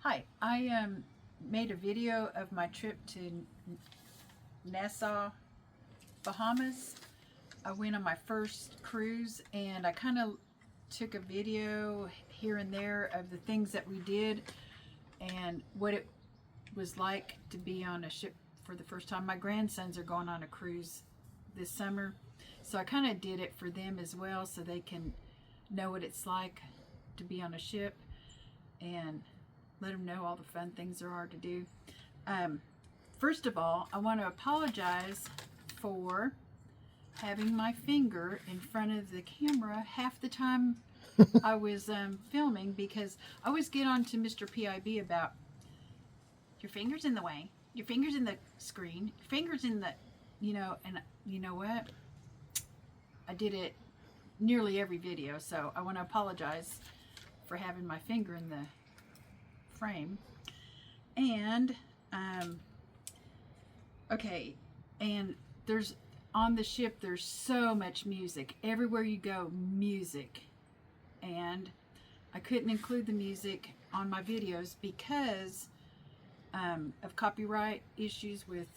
Hi, I made a video of my trip to Nassau, Bahamas. I went on my first cruise and I kind of took a video here and there of the things that we did and what it was like to be on a ship for the first time. My grandsons are going on a cruise this summer, so I kind of did it for them as well so they can know what it's like to be on a ship and let them know all the fun things there are to do. First of all, I want to apologize for having my finger in front of the camera half the time I was filming, because I always get on to Mr.PIB about your finger's in the way, your finger's in the screen, your finger's in the, and you know what? I did it nearly every video, so I want to apologize for having my finger in the frame. And okay, and there's on the ship there's so much music everywhere you go, music, and I couldn't include the music on my videos because of copyright issues with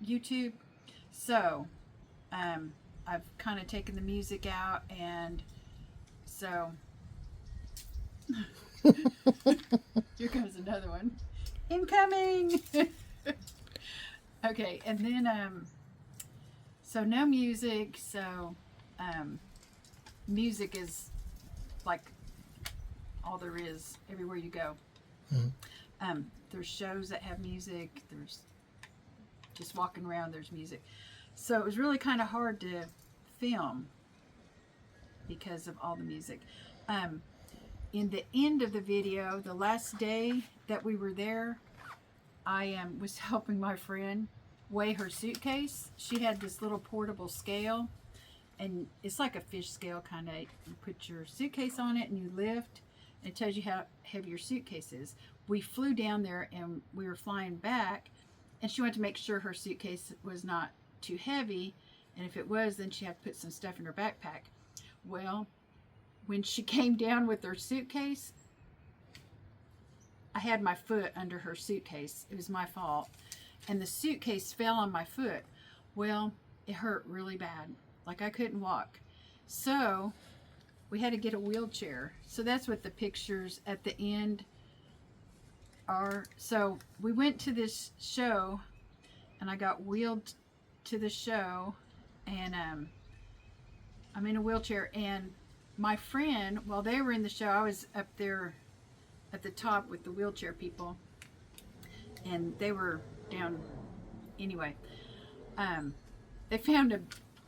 YouTube. So I've kind of taken the music out, and so here comes another one. Incoming! Okay, and then, so no music, so music is like all there is everywhere you go. Mm-hmm. There's shows that have music, there's just walking around, there's music. So it was really kind of hard to film because of all the music. In the end of the video, the last day that we were there, I was helping my friend weigh her suitcase. She had this little portable scale, and it's like a fish scale kind of. You put your suitcase on it and you lift, and it tells you how heavy your suitcase is. We flew down there and we were flying back, and she wanted to make sure her suitcase was not too heavy, and if it was, then she had to put some stuff in her backpack. Well, when she came down with her suitcase, I had my foot under her suitcase. It was my fault. And the suitcase fell on my foot. Well, it hurt really bad. Like I couldn't walk. So we had to get a wheelchair. So that's what the pictures at the end are. So we went to this show and I got wheeled to the show, and I'm in a wheelchair, and my friend, while they were in the show, I was up there at the top with the wheelchair people, and they were down. Anyway, they found a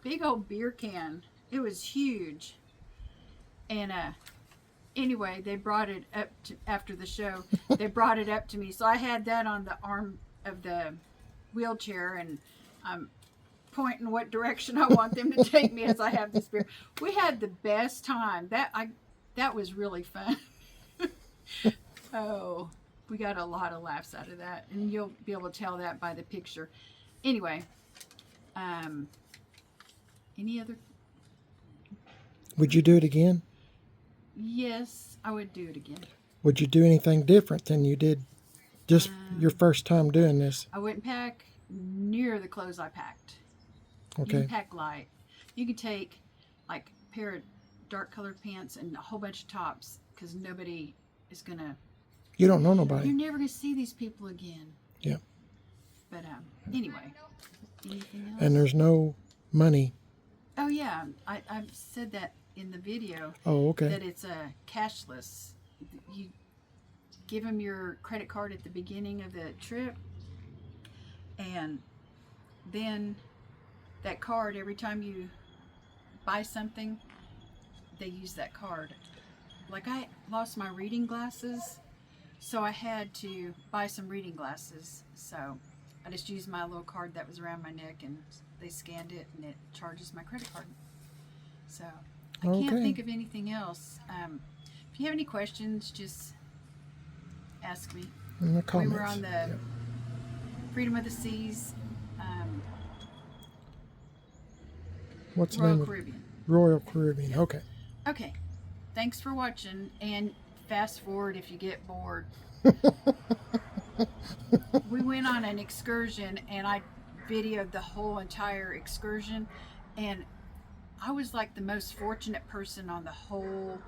big old beer can. It was huge, and anyway, they brought it up to, after the show. They brought it up to me, so I had that on the arm of the wheelchair, and I'm pointing what direction I want them to take me as I have this beer. We had the best time. That was really fun. Oh, we got a lot of laughs out of that, and you'll be able to tell that by the picture. Anyway, any other? Would you do it again? Yes, I would do it again. Would you do anything different than you did just your first time doing this? I wouldn't pack near the clothes I packed. Okay. You can pack light. You could take like a pair of dark colored pants and a whole bunch of tops, because nobody is gonna. You don't know nobody. You're never gonna see these people again. Yeah. But anyway, anything else? And there's no money. Oh yeah, I've said that in the video. Oh, okay. That it's a cashless. You give them your credit card at the beginning of the trip, and then that card, every time you buy something, they use that card. Like I lost my reading glasses, so I had to buy some reading glasses. So I just used my little card that was around my neck, and they scanned it, and it charges my credit card. So I can't think of anything else. If you have any questions, just ask me. In the comments. We were on the Freedom of the Seas. What's the Royal name? Caribbean. Royal Caribbean. Okay. Okay. Thanks for watching, and fast forward if you get bored. We went on an excursion and I videoed the whole entire excursion, and I was like the most fortunate person on the whole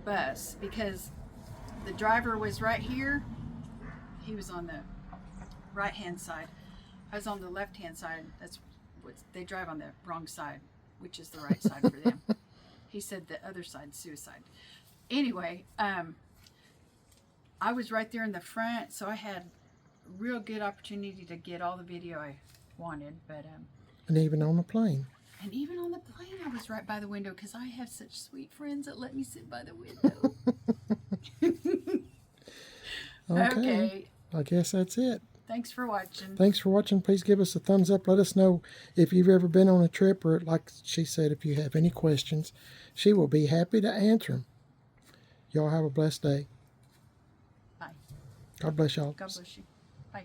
bus because the driver was right here. He was on the right hand side. I was on the left hand side. That's what they drive, on the wrong side, which is the right side for them. He said the other side's suicide. Anyway, I was right there in the front, so I had real good opportunity to get all the video I wanted. But And even on the plane. and even on the plane, I was right by the window because I have such sweet friends that let me sit by the window. Okay. I guess that's it. Thanks for watching. Thanks for watching. Please give us a thumbs up. Let us know if you've ever been on a trip, or like she said, if you have any questions, she will be happy to answer them. Y'all have a blessed day. Bye. God bless y'all. God bless you. Bye.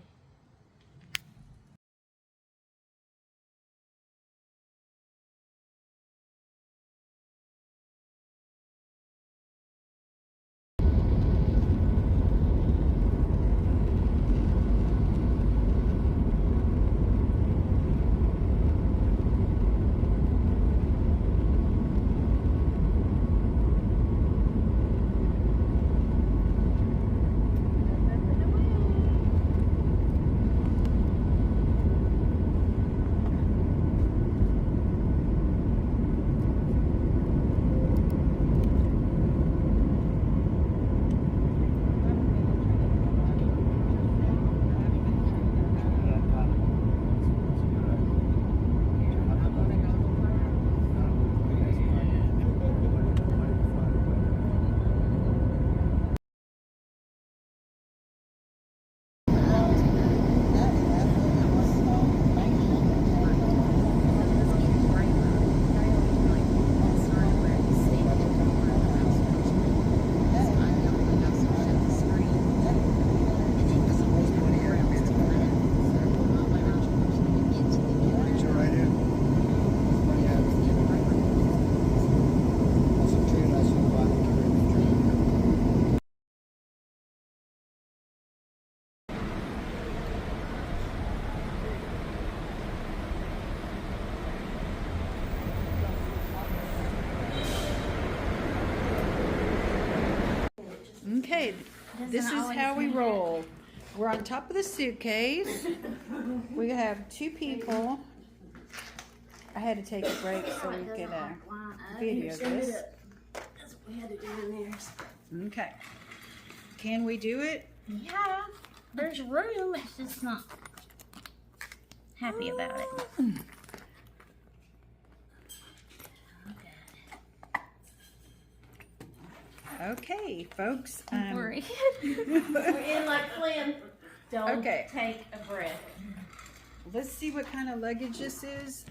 Okay, this is how we roll. We're on top of the suitcase. We have two people. I had to take a break so we could video this. We had to do in theirs. Okay. Can we do it? Yeah, there's room. It's just not happy about it. Okay, folks. We're in like Flynn. Don't Okay. take a breath. Let's see what kind of luggage this is.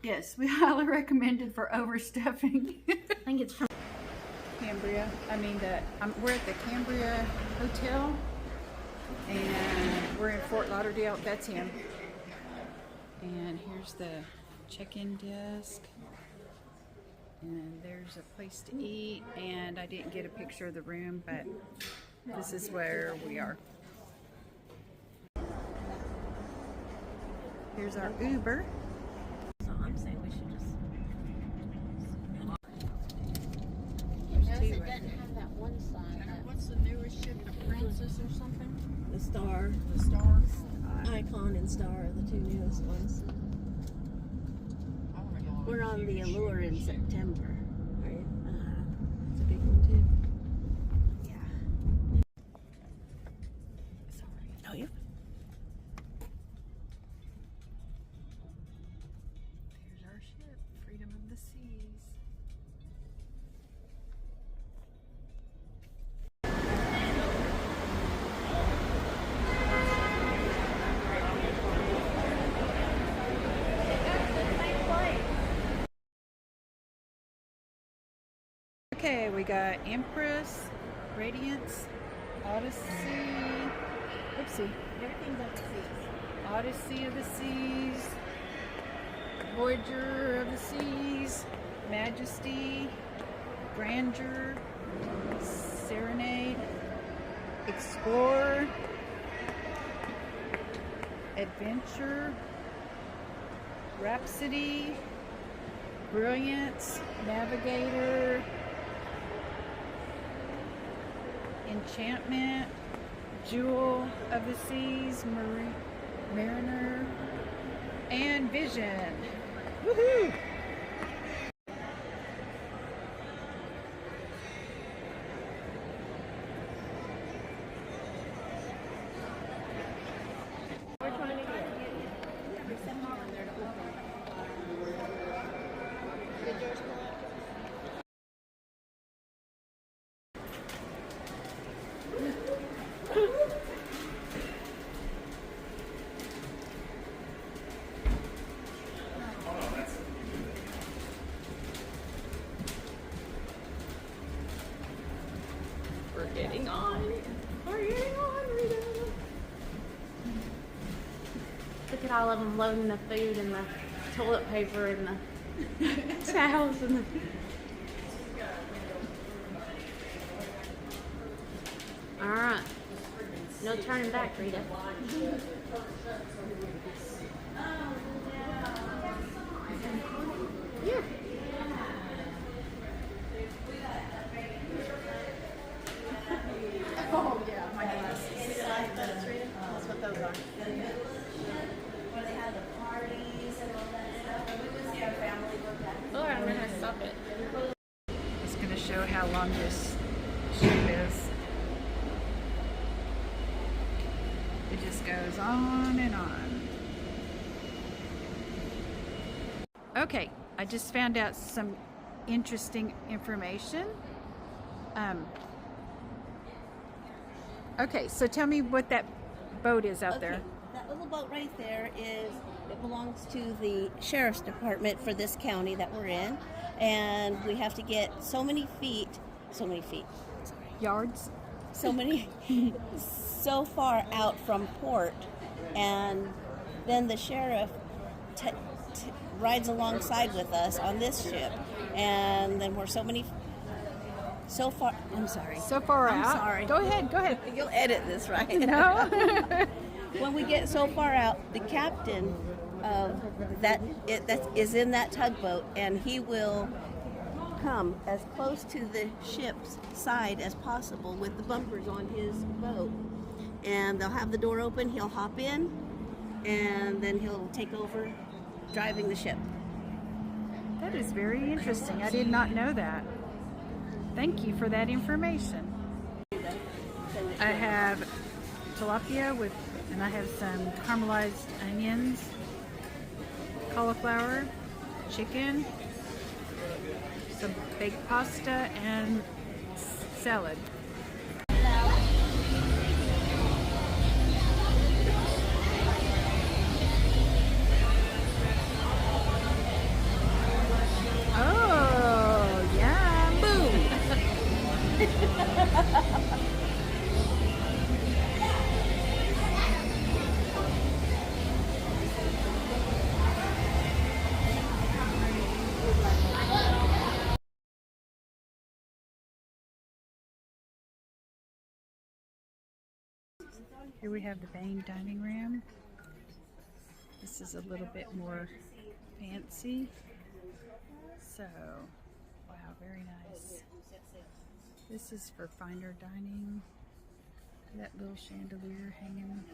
Yes, we highly recommend it for overstuffing. I think it's from Cambria. We're at the Cambria Hotel, and we're in Fort Lauderdale. That's him. And here's the check-in desk. And there's a place to eat. And I didn't get a picture of the room, but this is where we are. Here's our Uber. So I'm saying we should just. There's two It right doesn't there. have that one side. What's the newest ship, the Princess or something? The star, The Star? icon, and star are the two newest ones. I wanna go on We're a on the huge Allure in ship. September, right? It's a big one too. Yeah. Sorry. Oh, yeah. There's our ship, Freedom of the Seas. Okay, we got Empress, Radiance, Odyssey, oopsie, Everything's up to seas. Odyssey of the Seas, Voyager of the Seas, Majesty, Grandeur, Serenade, Explore, Adventure, Rhapsody, Brilliance, Navigator, Enchantment, Jewel of the Seas, Mariner, and Vision. Woohoo! We're getting on. We're getting on, Rita. Look at all of them loading the food and the toilet paper and the towels and the... All right. No turning back, Rita. Here. Oh yeah, my glasses. That's what those are. Oh, I'm gonna stop it. It's going to show how long this ship is. It just goes on and on. Okay, I just found out some interesting information. Okay, so tell me what that boat is out there. That little boat right there it belongs to the sheriff's department for this county that we're in, and we have to get so many feet, Yards? so far out from port, and then the sheriff rides alongside with us on this ship, and then we're so far. I'm sorry. So far I'm out? sorry. Go ahead. You'll edit this, right? No? When we get so far out, the captain of that is in that tugboat, and he will come as close to the ship's side as possible with the bumpers on his boat, and they'll have the door open. He'll hop in, and then he'll take over driving the ship. That is very interesting. I did not know that. Thank you for that information. I have tilapia and I have some caramelized onions, cauliflower, chicken, some baked pasta, and salad. Oh, yeah. Boom. Here we have the main dining room. This is a little bit more fancy. So, wow, very nice. This is for finer dining. That little chandelier hanging.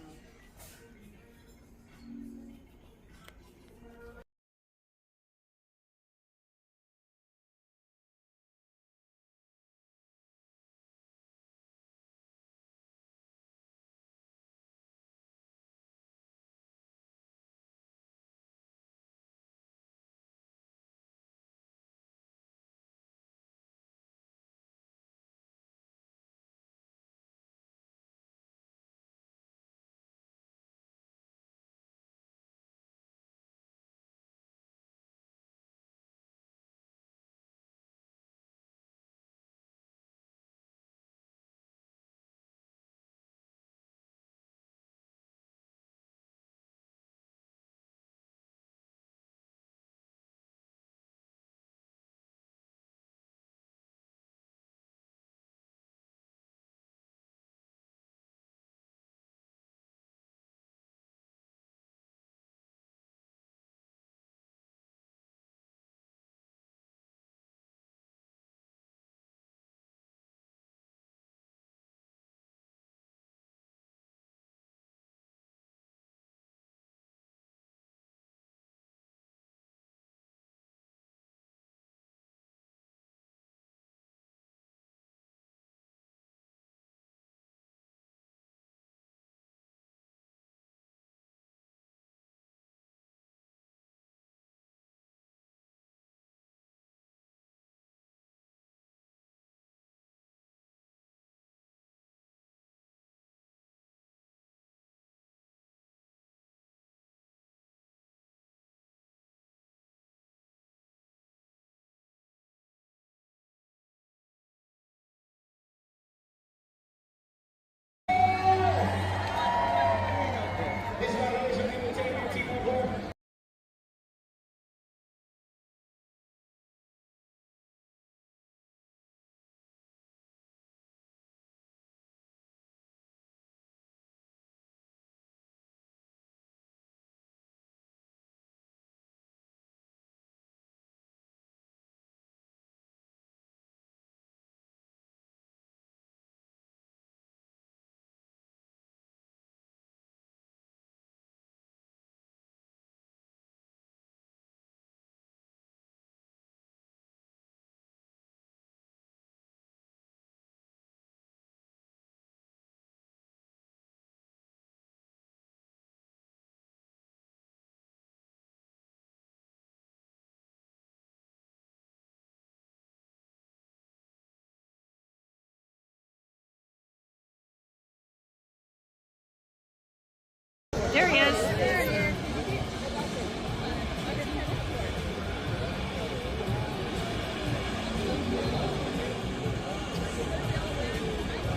There he is.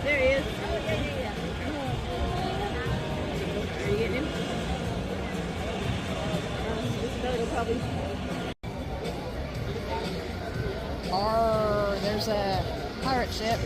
There he is. Are you getting him? This boat will probably. Or there's a pirate ship.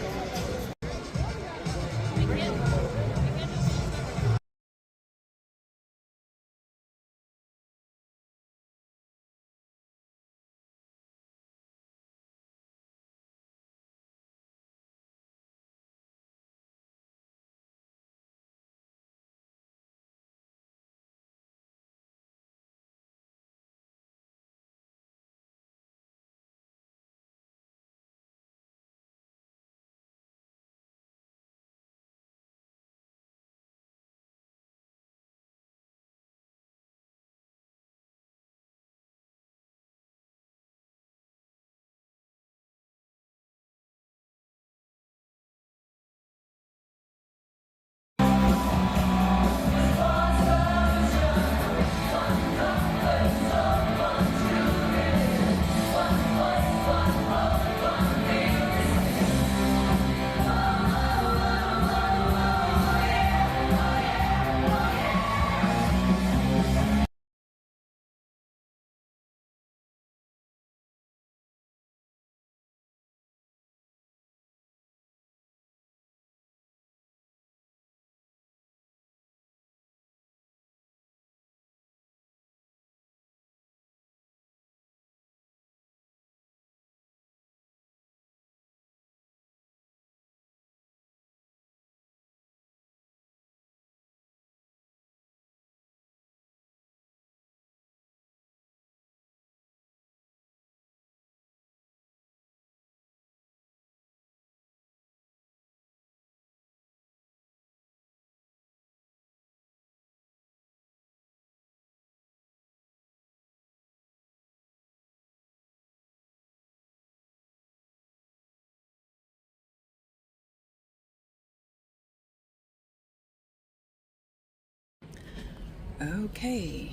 Okay,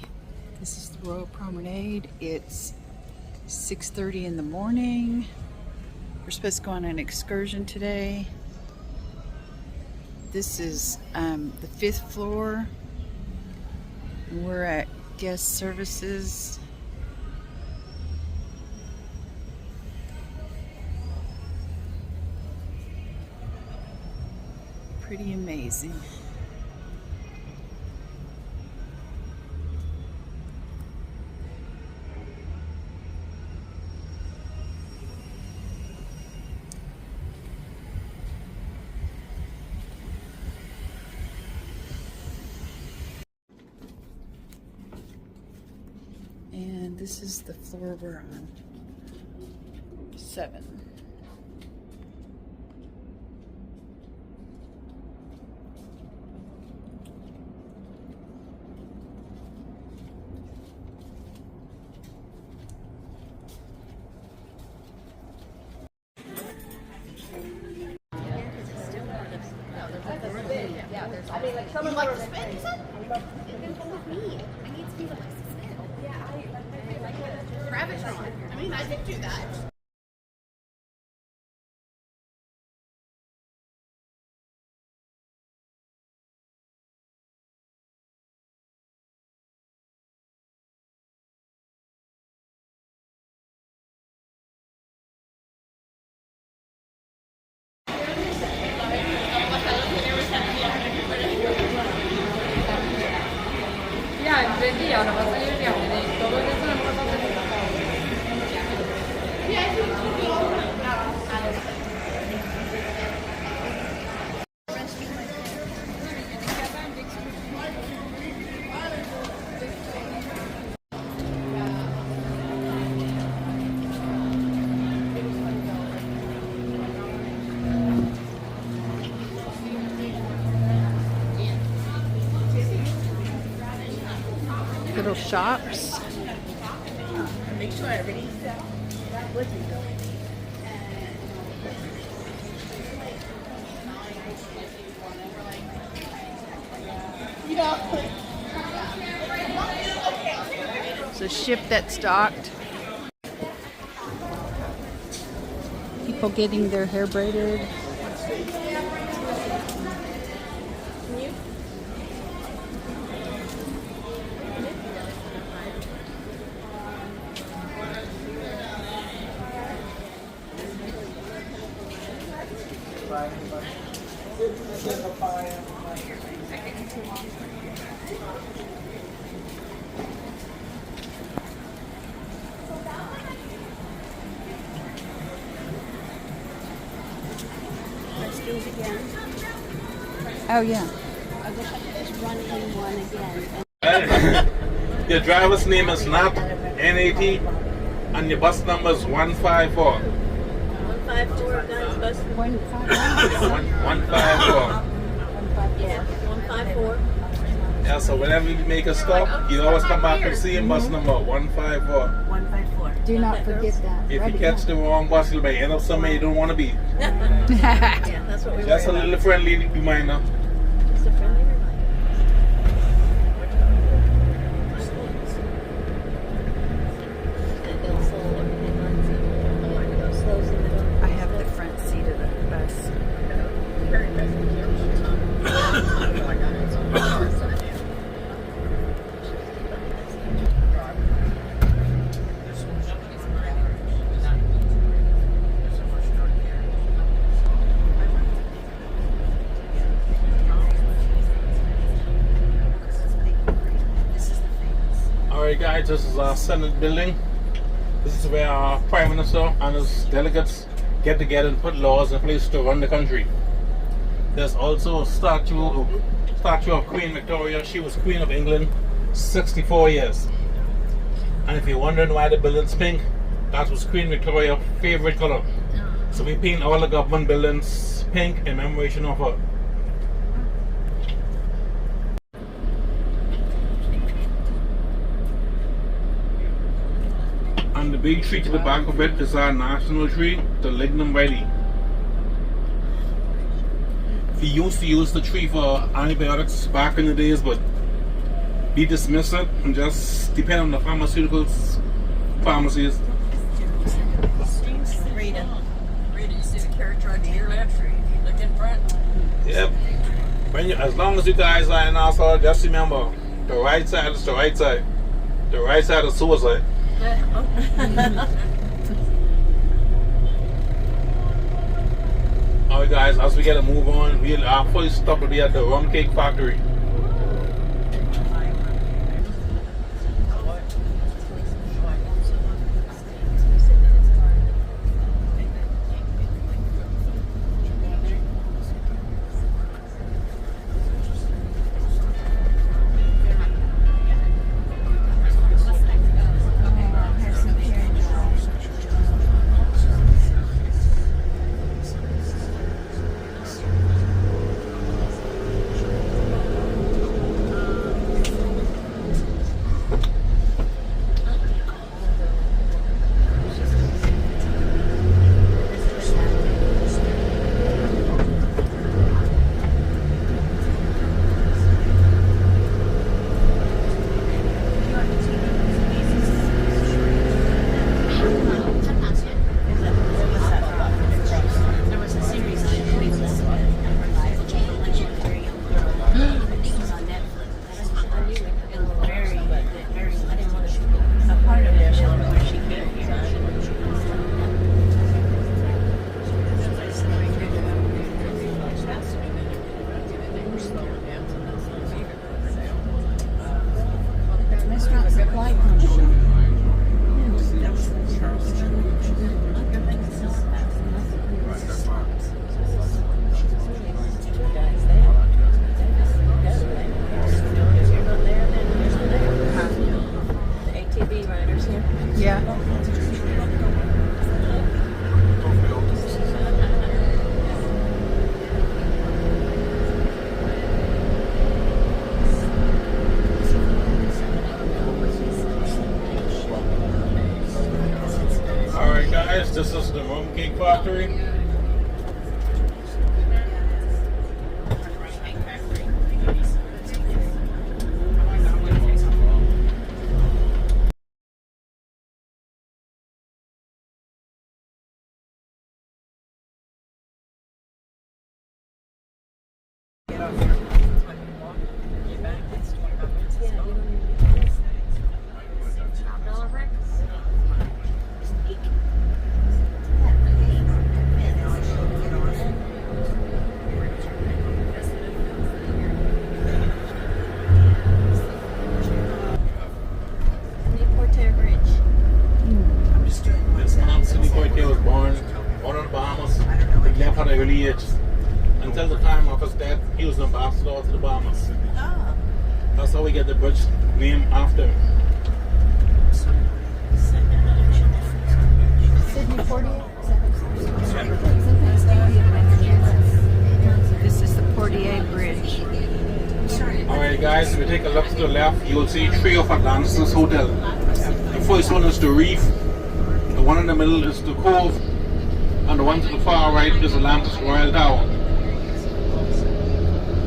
this is the Royal Promenade. It's 6:30 in the morning. We're supposed to go on an excursion today. This is the 5th floor. We're at guest services. Pretty amazing. And this is the floor we're on. 7. You like to spin, you said? I need to be like to spin. Rabbit Tron. I mean, I did do that. Little shops. Make sure everybody. You know. It's a ship that's docked. People getting their hair braided. Let's do it again. Oh yeah. I wish I could just run in one again. Your driver's name is Nat, N-A-T, and your bus number is 154. 154, guys, bus. 154. Yeah, 154. Yeah, so whenever you make a stop, you always come back and see bus number 154. 154. Do not forget that. If Write you it catch down. the wrong bus, you'll may end up somewhere you don't want to be. Yeah, that's what we Just a worry little friendly reminder. It's a friendly reminder. I have the front seat of the bus. Alright guys, this is our Senate building. This is where our Prime Minister and his delegates get together and put laws in place to run the country. There's also a statue of Queen Victoria. She was Queen of England 64 years. And if you're wondering why the building's pink, that was Queen Victoria's favorite color. So we paint all the government buildings pink in commemoration of her. And the big tree to the back of it is our national tree, the lignum vitae. We used to use the tree for antibiotics back in the days, but we dismiss it and just depend on the pharmaceuticals, pharmacies. Rita, you see the carriage right to your left? Look in front. Yep. As long as you guys are in Nassau, just remember, the right side is the right side. The right side is suicide. Alright guys, as we get to move on, our first stop will be at the rum cake factory. Yeah. Alright guys, this is the rum cake factory. get off here. That's when you walk. Get back. It's 25 minutes. Yeah, It's you gone. don't even need $5 breakfast. Newport Bridge. This Aunt Cindy Poitier was born in the Bahamas. He left at an early age. Until the time of his death, he was an ambassador to the Bahamas. Oh. That's how we get the bridge name after him. Sydney 48? This is the Portier Bridge. Alright guys, if you take a look to the left, you will see 3 of Atlantis Hotel. The first one is the Reef, the one in the middle is the Cove, and the one to the far right is Atlantis Royal Tower.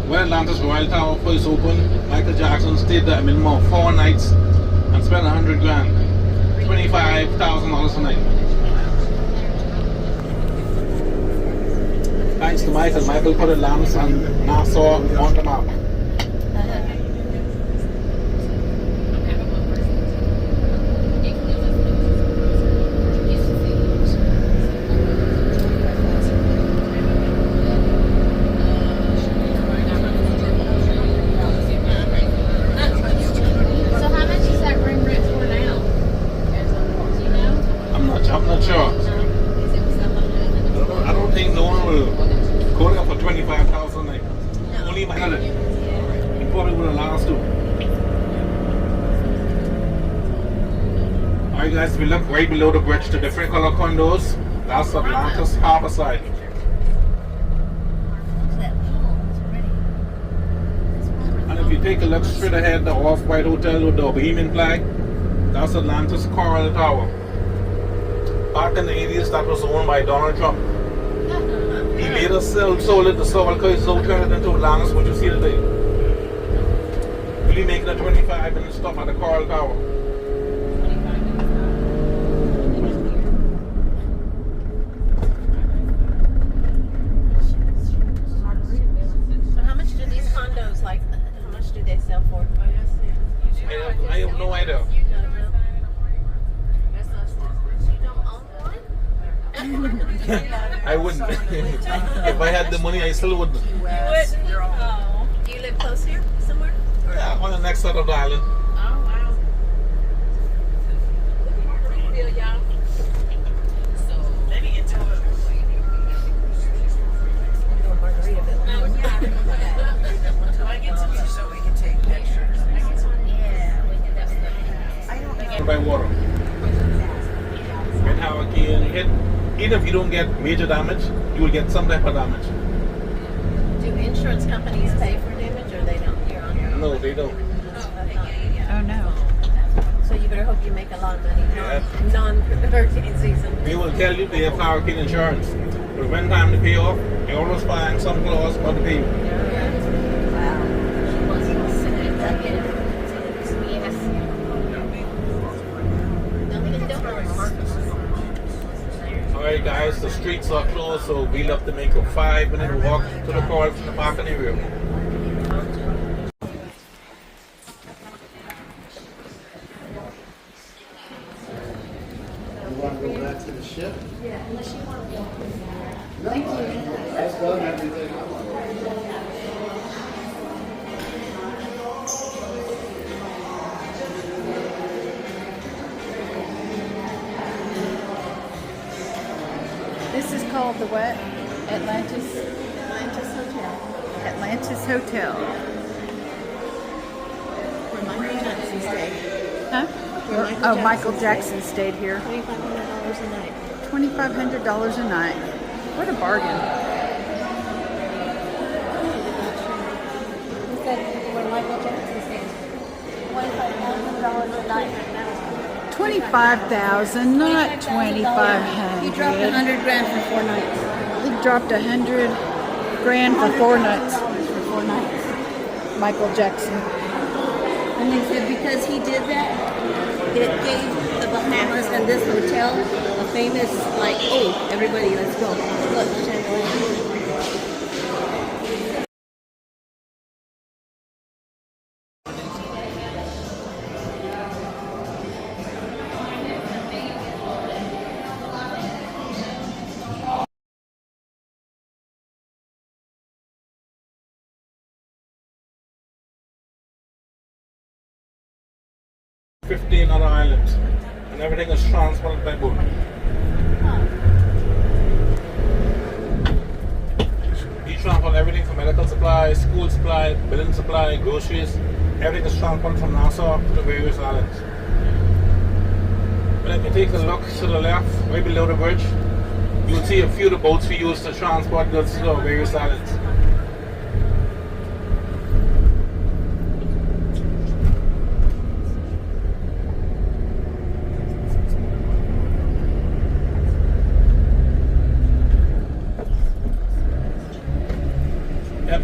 When Atlantis Royal Tower first opened, Michael Jackson stayed there a minimum of 4 nights and spent $100 grand, $25,000 a night. Thanks to Michael, Michael put Atlantis and Nassau on the map. So how much is that room rent for now? Do you know? I'm not sure. I don't think no one will go there for 25,000 a night. Only if I had it. He probably would have lost too. Alright guys, we look right below the bridge to different color condos. That's Atlantis Harbor side. And if you take a look straight ahead, the off-white hotel with the Bohemian flag, that's Atlantis Coral Tower. Back in the 80s, that was owned by Donald Trump. He later sold it to Seoul because so turned it into Atlantis, what you see today. Really making a 25 minute stop at the Coral Tower. So how much do these condos, like, how much do they sell for? I have no idea. I wouldn't. If I had the money, I still wouldn't. You would? Oh. Do you live close here somewhere? Yeah, on the next side of the island. Oh, wow. Feel y'all? So, maybe into a Margaritaville. Oh, yeah. Until I get some so we can take pictures. By water. When hurricane hit, even if you don't get major damage, you will get some type of damage. Do insurance companies pay for damage or they don't? You're on your own? No, they don't. Oh no. So you better hope you make a lot of money Yeah. non-hurricane season. They will tell you they have hurricane insurance. But when time to pay off, they always find some clause about the payment. Alright guys, the streets are closed, so we'll have to make a 5-minute walk to the car from the parking area. You want to go back to the ship? Yeah, unless you want to walk. Thank you. That's done everything I want. This is called the what? Atlantis Hotel. Atlantis Hotel. Where Michael Jackson stayed. Huh? Where Michael Oh, Jackson Michael stayed. Jackson stayed here. $2,500 a night. $2,500 a night. What a bargain. He said where Michael Jackson stayed. $2,500 a night. 25,000, not 2,500. He dropped $100 grand for 4 nights. He dropped $100 grand for 4 nights. For 4 nights. Michael Jackson. And they said because he did that, it gave the Bahamas and this hotel a famous, like, oh, everybody, let's go. Look, chandelier. 15 other islands, and everything is transported by boat. We transport everything from medical supplies, school supply, building supply, groceries. Everything is transported from Nassau to the various islands. But if you take a look to the left, right below the bridge, you will see a few of the boats we use to transport goods to our various islands.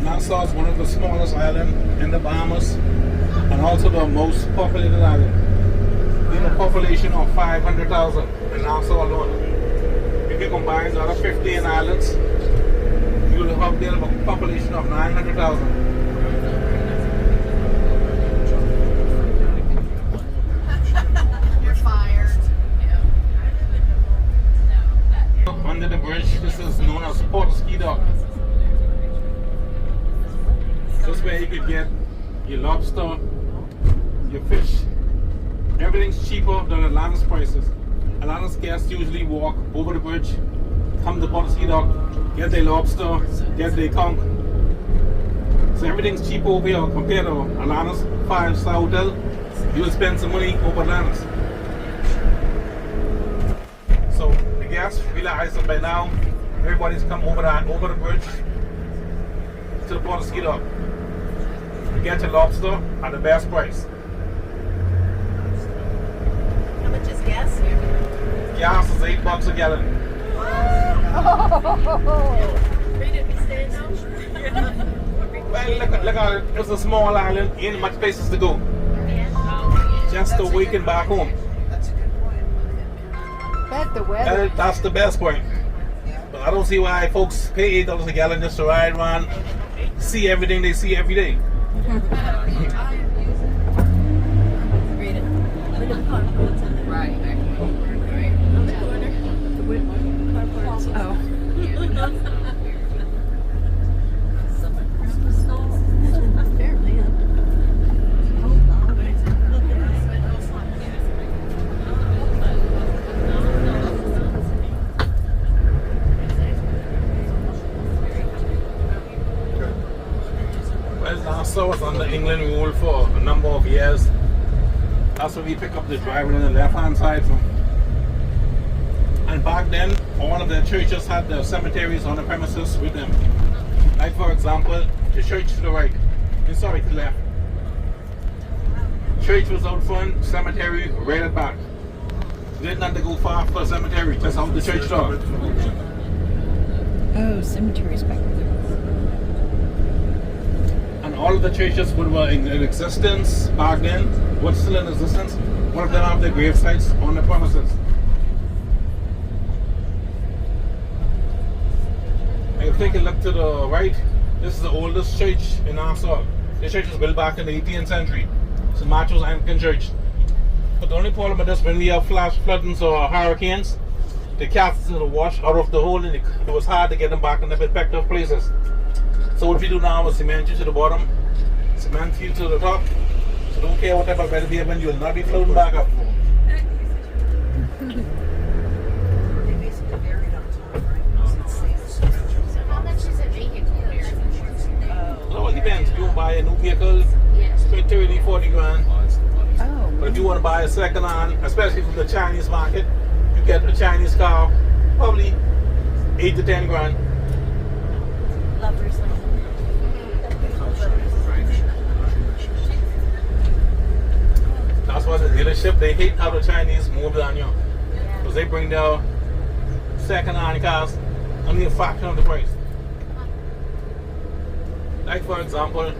Nassau is one of the smallest islands in the Bahamas and also the most populated island. We have a population of 500,000 in Nassau alone. If you combine the other 15 islands, you will have a population of 900,000. You're fired. Under the bridge, this is known as Port Ski Dock. This is where you could get your lobster, your fish. Everything's cheaper than Atlanta's prices. Atlanta's guests usually walk over the bridge, come to Port Ski Dock, get their lobster, get their conch. So everything's cheaper over here compared to Atlanta's 5-star hotel. You'll spend some money over Atlanta's. So the guests realize that by now everybody's come over the bridge to the Port Ski Dock. You get your lobster at the best price. How much is gas here? Gas is $8 a gallon. Read it, we staying now? Well, look at it. It's a small island. Ain't much places to go. Just to weekend back home. But the weather. That's the best point. But I don't see why folks pay $8 a gallon just to ride around, see everything they see every day. Read it. Look at the carports in there. Right. On the corner. The wood carports. Oh. Apparently, huh? Well, Nassau was under England rule for a number of years. That's where we pick up the driver on the left-hand side from. And back then, all of the churches had their cemeteries on the premises with them. Like, for example, the church to the right. Sorry, to the left. Church was out front, cemetery right at back. You didn't have to go far for a cemetery, just out the church door. Oh, cemeteries back there. And all of the churches that were in existence back then, were still in existence, one of them have their grave sites on the premises. And if you take a look to the right, this is the oldest church in Nassau. This church was built back in the 18th century. It's a Matthew's Anglican church. But the only problem with this, when we have flash floodings or hurricanes, the cats will wash out of the hole and it was hard to get them back in their respective places. So what we do now is cement you to the bottom, cement you to the top. So don't care whatever weather we have, you will not be floating back up. It all depends. If you want to buy a new vehicle, spend 30, 40 grand. Oh. But if you want to buy a second hand, especially from the Chinese market, you get a Chinese car, probably 8 to 10 grand. Lovers Lane. That's why the dealership, they hate how the Chinese move down here. Because they bring their second hand cars only a fraction of the price. Like, for example,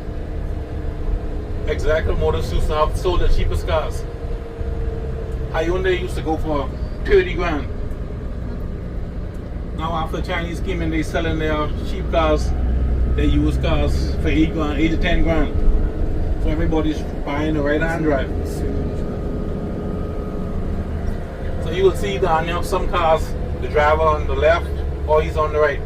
Executive Motors used to have sold the cheapest cars. Hyundai used to go for 30 grand. Now after the Chinese came in, they selling their cheap cars, their used cars for 8 grand, 8 to 10 grand. So everybody's buying the right hand drive. So you will see down here some cars, the driver on the left or he's on the right.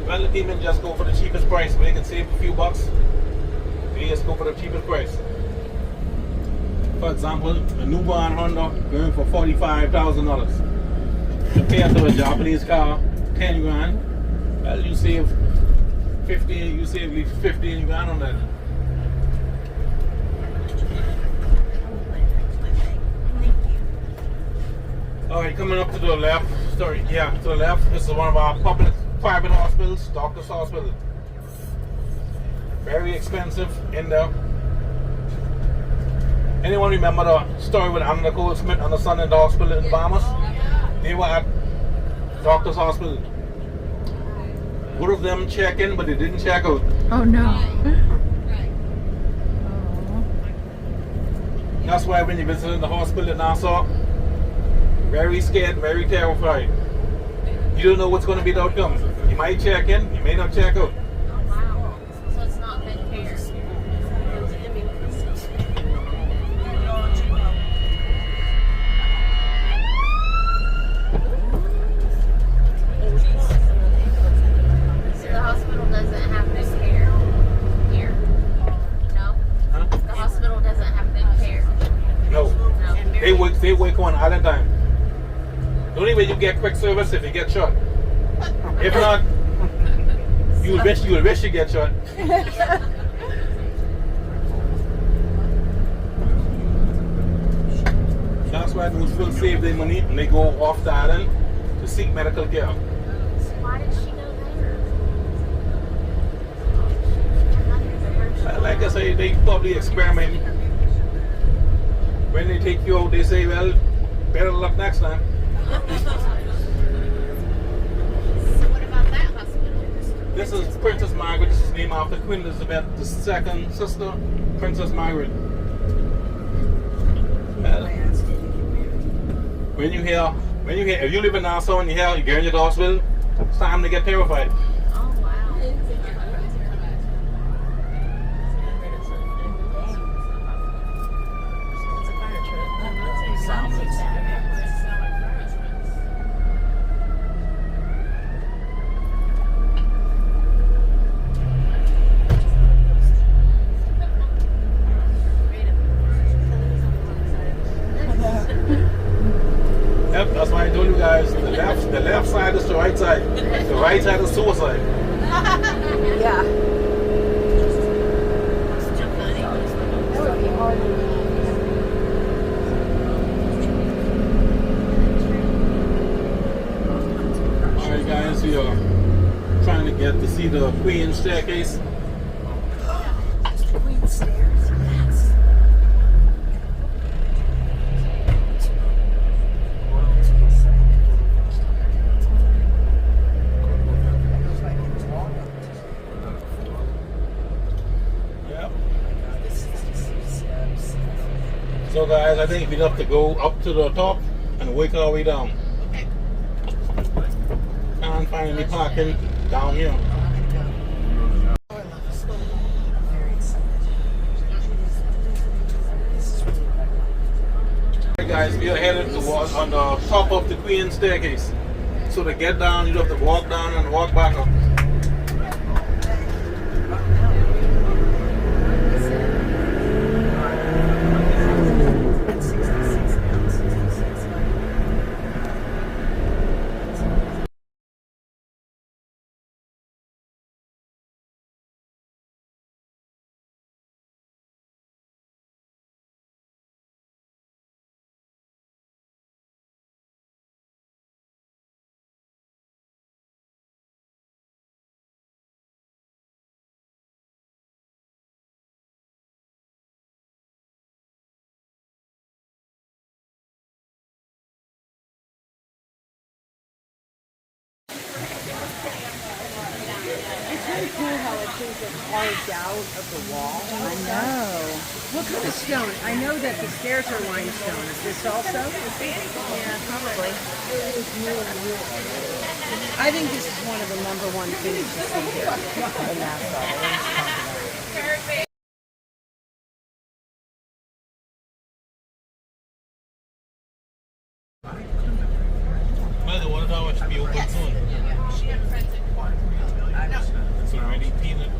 Well, the people just go for the cheapest price, but they can save a few bucks. they just go for the cheapest price. For example, a newborn Honda going for $45,000. Compared to a Japanese car, 10 grand. Well, you save at least 15 grand on that. Alright, coming up to the left, to the left, this is one of our public private hospitals, Doctor's Hospital. Very expensive in there. Anyone remember the story with Anna Nicole Smith and the son in the hospital in Bahamas? They were at Doctor's Hospital. Both of them check in, but they didn't check out. Oh no. That's why when you visit the hospital in Nassau, very scared, very terrified. You don't know what's going to be the outcome. You might check in, you may not check out. Oh, wow. So it's not good care. So the hospital doesn't have good care here? No? Huh? The hospital doesn't have good care? No. No. They wake on island time. The only way you get quick service if you get shot. If not, you will wish you get shot. That's why most people save their money and they go off the island to seek medical care. Why did she know that? Like I say, they probably experiment. When they take you out, they say, well, better luck next time. So what about that hospital? This is Princess Margaret. This is named after Queen Elizabeth II sister, Princess Margaret. Well, when you hear, if you live in Nassau and you hear you're going to the hospital, it's time to get terrified. Oh, wow. Yep, that's why I told you guys, the left side is the right side. The right side is suicide. Yeah. Alright guys, we are trying to get to see the Queen's staircase. Queen's stairs. Yep. So guys, I think we'd have to go up to the top and work our way down. Can't find any parking down here. Alright guys, we are headed towards on the top of the Queen's staircase. So to get down, you have to walk down and walk back up. Carved out of the wall. I know. What kind of stone? I know that the stairs are limestone. Is this also? Yeah, probably. I think this is one of the #1 things to see here in Nassau. Well, the water tower should be open soon. It's already peanut.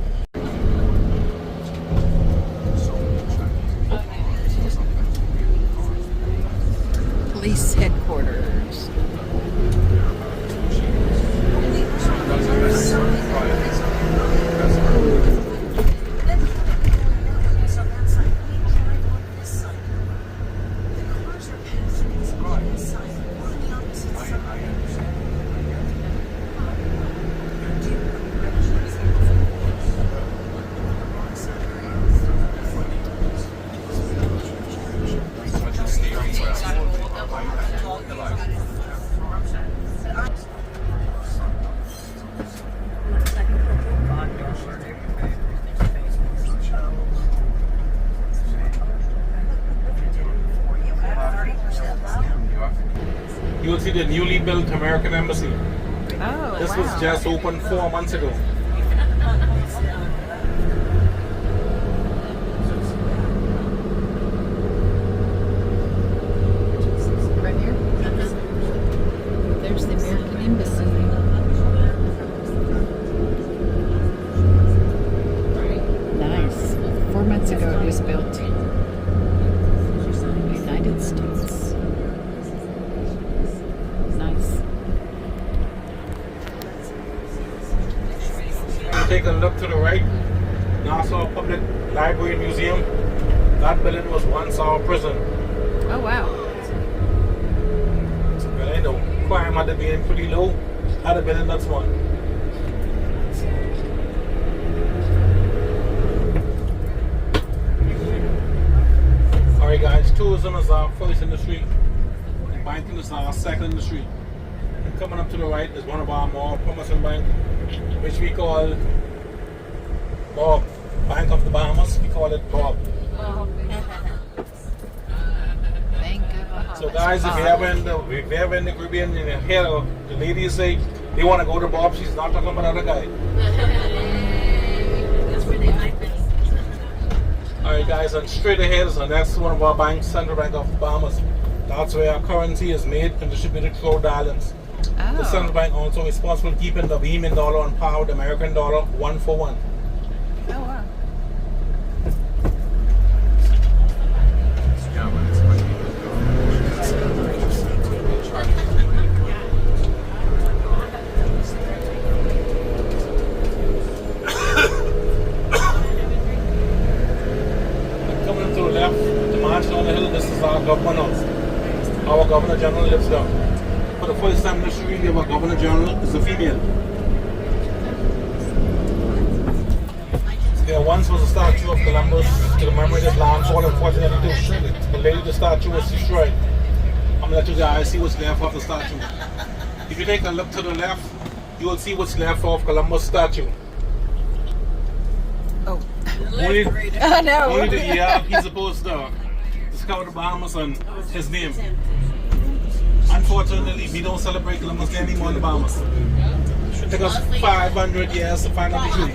police headquarters. You'll see the newly built American Embassy. Oh, This wow. was just opened 4 months ago. Right here. There's the American Embassy. Nice. 4 months ago it was built. United States. Nice. You take a look to the right, Nassau Public Library and Museum. That building was once our prison. Oh, wow. Well, I know crime had to be pretty low. Had a building that's one. Alright guys, tourism is our first industry. Banking is our second industry. And coming up to the right is one of our more promising banks, which we call Bob. Bank of the Bahamas, we call it Bob. Bank of Bahamas. So guys, if you're ever in the Caribbean and you hear the ladies say they want to go to Bob, she's not talking about another guy. Alright guys, and straight ahead is the next one of our banks, Central Bank of the Bahamas. That's where our currency is made and distributed throughout the islands. The Central Bank also responsible for keeping the Bahamian dollar on par with the American dollar 1 for 1. Oh, wow. Coming to the left, the mansion on the hill, this is our government house. Our Governor General lives there. For the first time in history, we have a Governor General is a female. There once was a statue of Columbus to commemorate landfall in 1492. But later the statue was destroyed. I'm gonna let you guys see what's left of the statue. If you take a look to the left, you will see what's left of Columbus statue. Oh. Only, I know. only the year he's supposed to discover the Bahamas and his name. Unfortunately, we don't celebrate Columbus Day anymore in the Bahamas. It took us 500 years to find out the truth.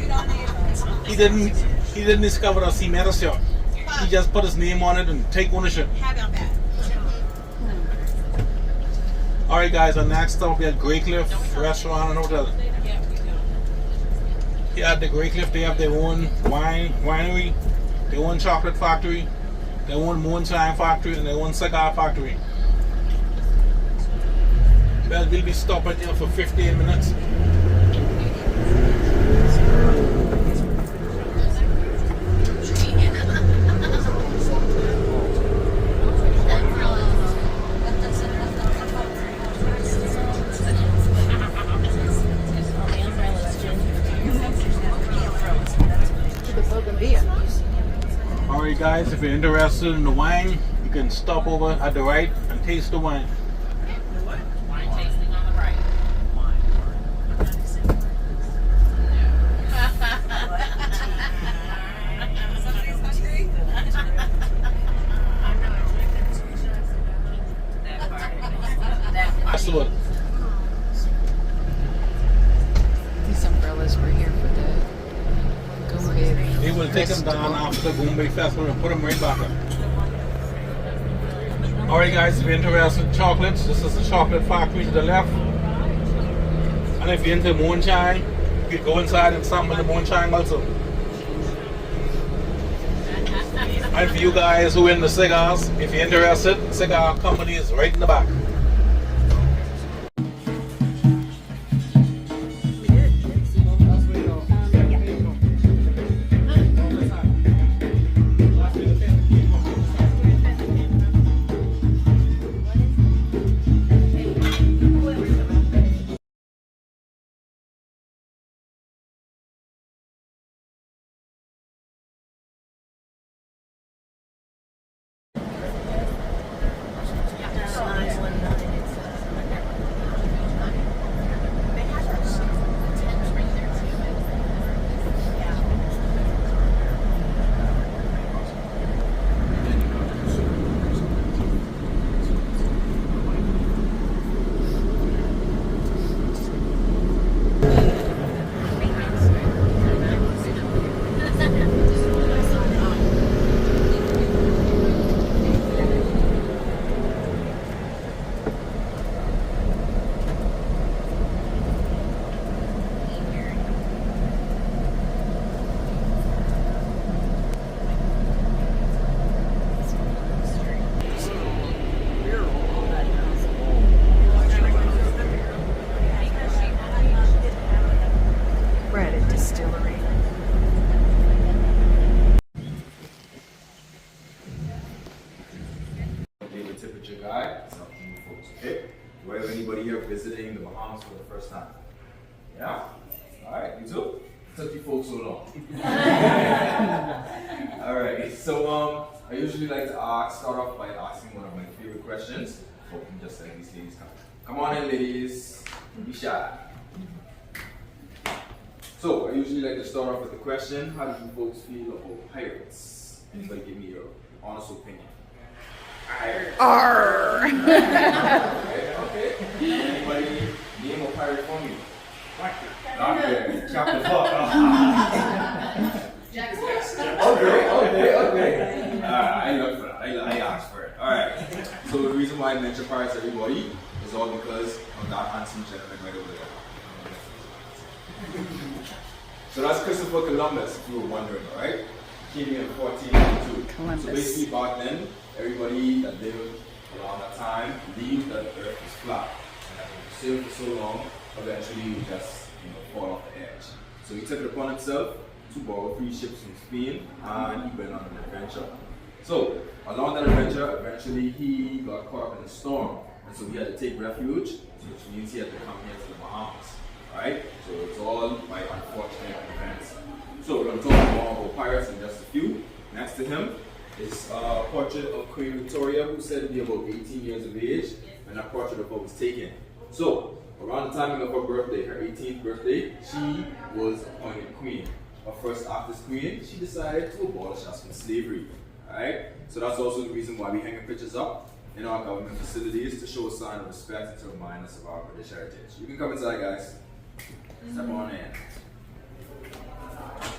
He didn't discover us, he met us here. He just put his name on it and take ownership. Alright guys, and next stop we at Grey Cliff Restaurant and Hotel. Here at the Grey Cliff they have their own winery, their own chocolate factory, their own moonshine factory and their own cigar factory. Well, we'll be stopping here for 15 minutes. Alright guys, if you're interested in the wine, you can stop over at the right and taste the wine. Wine tasting on the right. That's what. These umbrellas were here for the Go Ahead. They will take them down after the Goombay Festival and put them right back up. Alright guys, if you're interested in chocolates, this is the chocolate factory to the left. And if you're into moonshine, you can go inside and sample the moonshine also. And for you guys who in the cigars, if you're interested, cigar company is right in the back. We're at a distillery. Daily temperature guide. It's up to you folks, okay? Do I have anybody here visiting the Bahamas for the first time? Yeah? Alright, you too? It took you folks so long. Alright, so I usually like to start off by asking one of my favorite questions. Hope you just let these ladies come. Come on in, ladies. Don't be shy. So I usually like to start off with the question, how do you folks feel about pirates? Anybody give me your honest opinion? Arr! Okay. Anybody name a pirate for me? Not there. Captain Fuck. Okay. I look for that. I asked for it. Alright. So the reason why I mention pirates, everybody, is all because of that handsome gentleman right over there. So that's Christopher Columbus, if you were wondering, alright? Came here in 1492. So basically back then, everybody that lived around that time believed that the earth was flat. And that if you sailed for so long, eventually you would just fall off the edge. So he took it upon himself to borrow 3 ships from Spain and he went on an adventure. So along that adventure, eventually he got caught up in a storm. And so he had to take refuge, which means he had to come here to the Bahamas. Alright? So it's all by unfortunate events. So we're going to talk more about pirates in just a few. Next to him is a portrait of Queen Victoria, who's said to be about 18 years of age, and that portrait of her was taken. So around the timing of her birthday, her 18th birthday, she was appointed queen. Her first act as queen, she decided to abolish us from slavery. Alright? So that's also the reason why we hang pictures up in our government facilities to show a sign of respect and to remind us of our British heritage. You can come inside, guys. Step on in.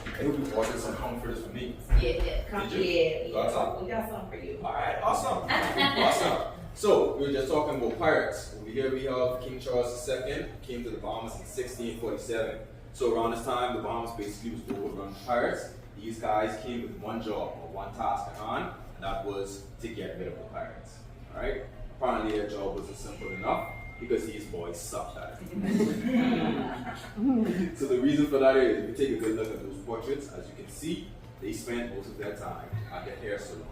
I hope you ordered some comforters for me. Yeah. Did you? Got some? We got some for you. Alright, awesome. Awesome. So, we were just talking about pirates. Over here we have King Charles II, came to the Bahamas in 1647. So around this time, the Bahamas basically was overrun with pirates. These guys came with one job, or one task at hand, and that was to get rid of the pirates. Alright? Apparently their job wasn't simple enough, because these boys sucked at it. So the reason for that is, if you take a good look at those portraits, as you can see, they spent most of their time at the hair salon.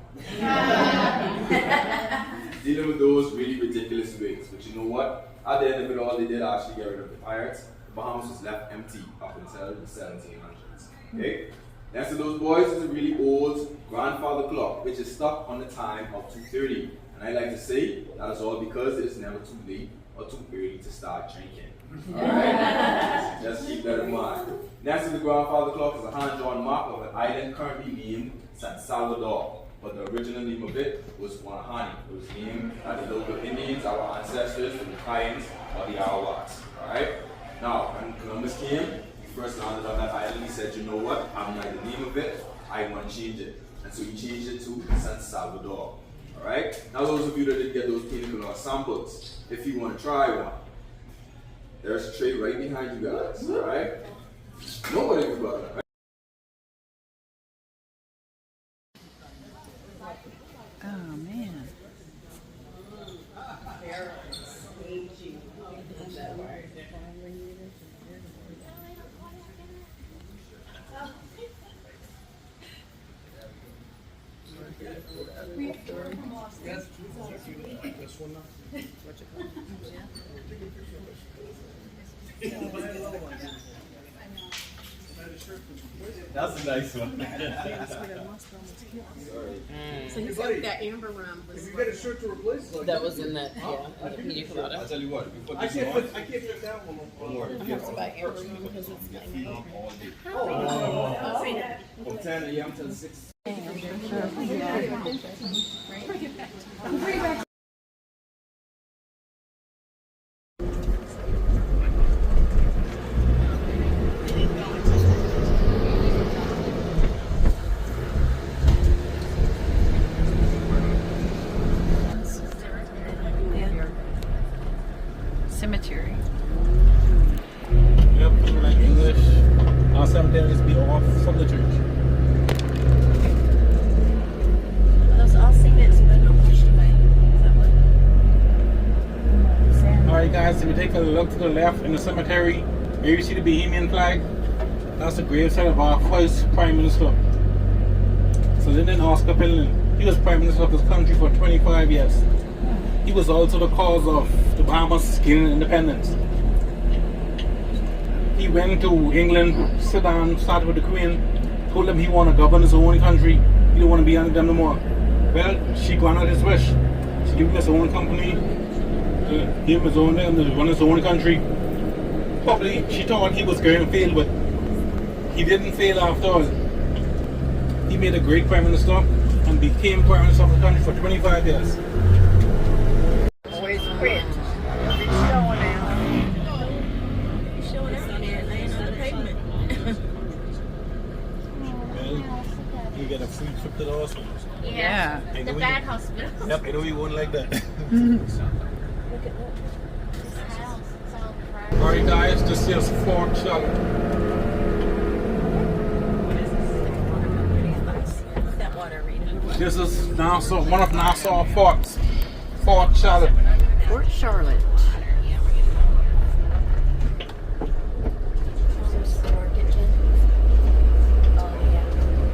Dealing with those really ridiculous wigs. But you know what? At the end of it all, they did actually get rid of the pirates. The Bahamas was left empty up until the 1700s. Okay? Next to those boys is a really old grandfather clock, which is stuck on the time of 2:30. And I like to say that is all because it is never too late or too early to start drinking. Alright? Just keep that in mind. Next to the grandfather clock is a hand-drawn map of an island currently named San Salvador. But the original name of it was Guanahani. It was named after the local Indians, our ancestors, the Lucayans, or the Arawaks. Alright? Now, when Columbus came, he first landed on that island. He said, you know what? I'm not the name of it. I want to change it. And so he changed it to San Salvador. Alright? Now those of you that didn't get those pina colada samples, if you want to try one, there's a tray right behind you guys. Alright? Nobody can about that. That's a nice one. So he said that amber rum was. That was in that, yeah, in the pina colada. I'll tell you what, we put I this can't on. fit that one on. More. I have to buy amber rum because it's my All day. Oh. From 10 a.m. till 6. Cemetery. Yep, like English. Our cemeteries be off from the church. Those all cement, so they're not washed away. Is that what? Alright guys, if you take a look to the left in the cemetery, here you see the Bahamian flag. That's the gravesite of our first Prime Minister. So then Oscar Pillen, he was Prime Minister of this country for 25 years. He was also the cause of the Bahamas gaining independence. He went to England, sat down, started with the Queen, told him he wanted to govern his own country. He didn't want to be under them no more. Well, she granted his wish. She gave him his own company, gave him his own name to run his own country. Probably she thought he was going to fail, but he didn't fail after all. He made a great Prime Minister and became Prime Minister of the country for 25 years. Always quit. It's showing out. It's showing us on the pavement. Well, you get a free trip to the hospital. Yeah. The bad hospital. Yep, I know you wouldn't like that. Look at this house. It's all private. Alright guys, this is Fort Charlotte. That water, Rita. This is Nassau, one of Nassau forts. Fort Charlotte. Fort Charlotte.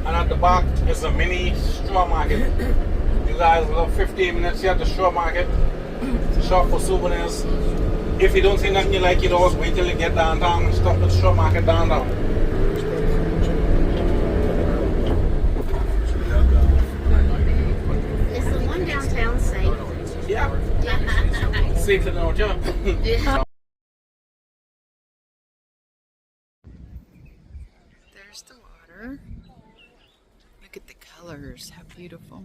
And at the back is a mini straw market. You guys love 15 minutes here at the straw market. Shop for souvenirs. If you don't see nothing you like, you'd always wait till you get downtown and stop at the straw market downtown. Is the one downtown safe? Yeah. Yeah. Safe to know, yeah. Yeah. There's the water. Look at the colors. How beautiful.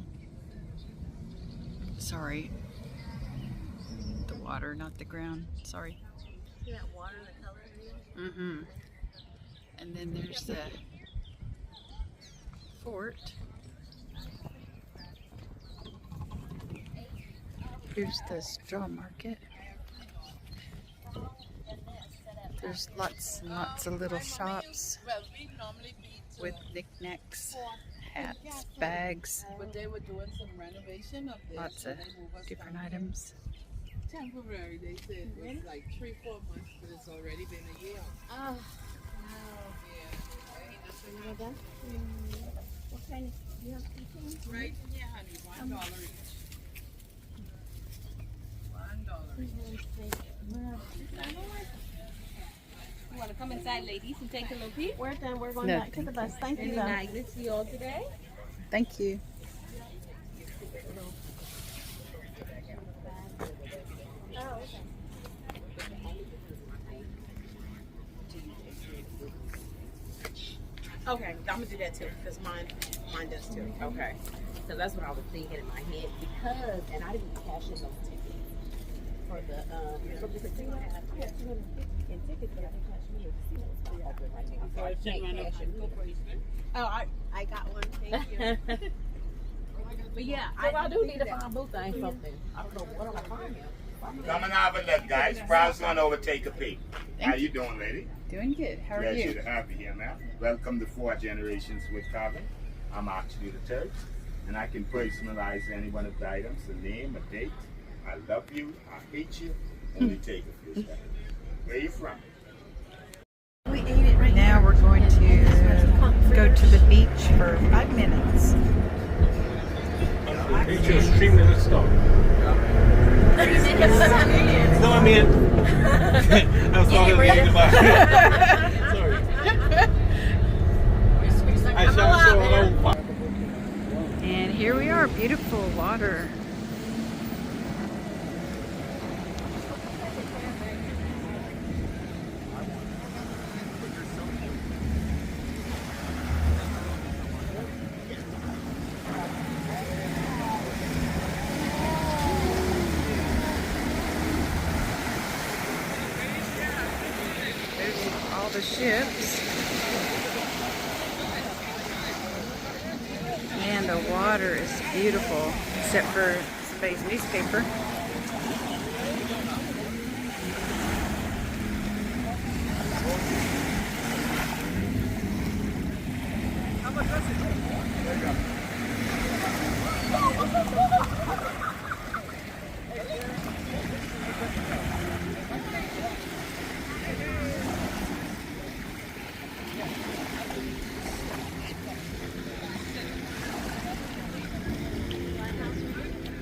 Sorry. The water, not the ground. Sorry. See that water, the color? Mm-hmm. And then there's the fort. Here's the straw market. There's lots and lots of little shops with knickknacks, hats, bags, But they were doing some renovation up there. lots of different items. Temporary, they said it was like 3-4 months, but it's already been a year. Oh, no. Yeah, ain't nothing What kind of, you have to right in here, honey. $1 each. You want to come inside, ladies, and take a little peek? We're done. We're going No, back to the thank bus. Thank you, Any though. magnets for you all today? Thank you. Okay, I'm gonna do that too, because mine does too. Okay. So that's what I was thinking in my head, because, and I didn't cash in those tickets for the, for the thing I had 250 in tickets, but I didn't cash in those. Open right now, so I can't cash in. Oh, I got one, thank you. But yeah, I do need to find both things, something. I don't know what I'm gonna find here. Come and have a look, guys. Browse on over, take a peek. How you doing, lady? Doing good. How are Pleasure you? to have you here, ma'am. Welcome to 4 Generations with Calvin. I'm actually the third, and I can personalize any one of the items, a name, a date, I love you. I hate you. Only take a few seconds. Where you from? Now we're going to go to the beach for 5 minutes. Beach is 3 minutes long. 30 minutes. No, I mean, I was talking about sorry. I saw And here we are, beautiful water. All the ships, and the water is beautiful except for somebody's newspaper.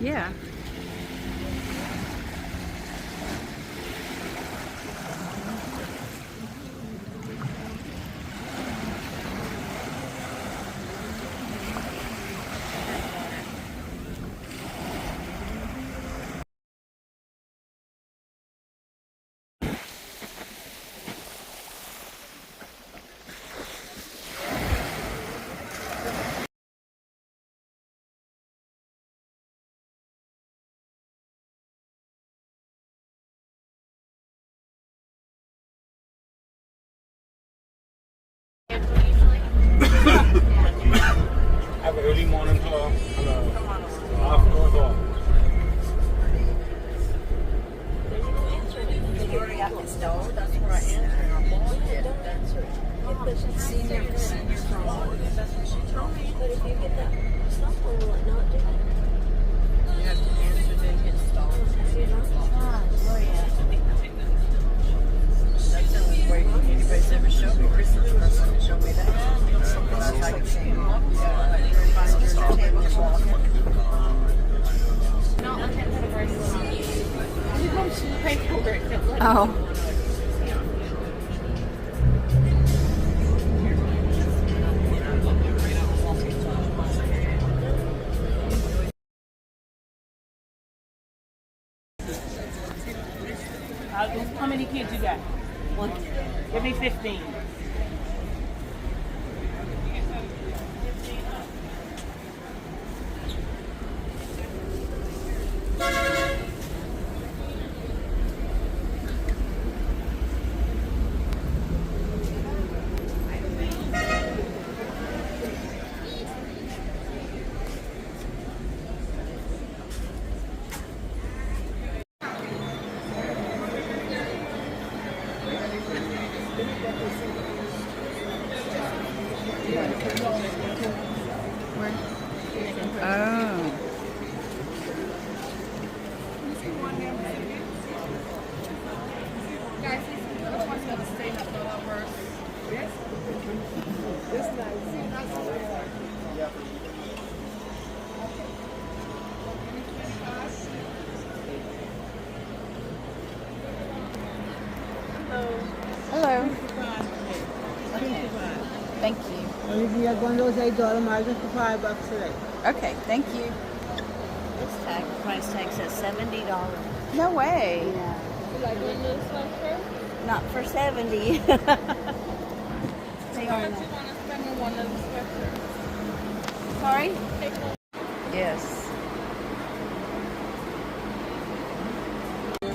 Yeah. have an early morning tour and an afternoon tour. That's where I am. Senior from. But if you get that stuff, will it not do that? You have to answer then hit stall. Oh, yeah. That's the only way anybody's ever showed me. Chris is the first one to show me that. I was like, find your table cloth. No, I can't put a bracelet on you. You want to pay for it. Oh. How many kids you got? One. Give me 15. Oh. Hello. Okay. Thank you. If you are going to those $8 margin for $5 today. Okay, thank you. This tag, price tag says $70. No way. Yeah. You like one of those sweatshirts? Not for 70. How much you want to spend on one of the sweatshirts? Sorry? Take one. Yes.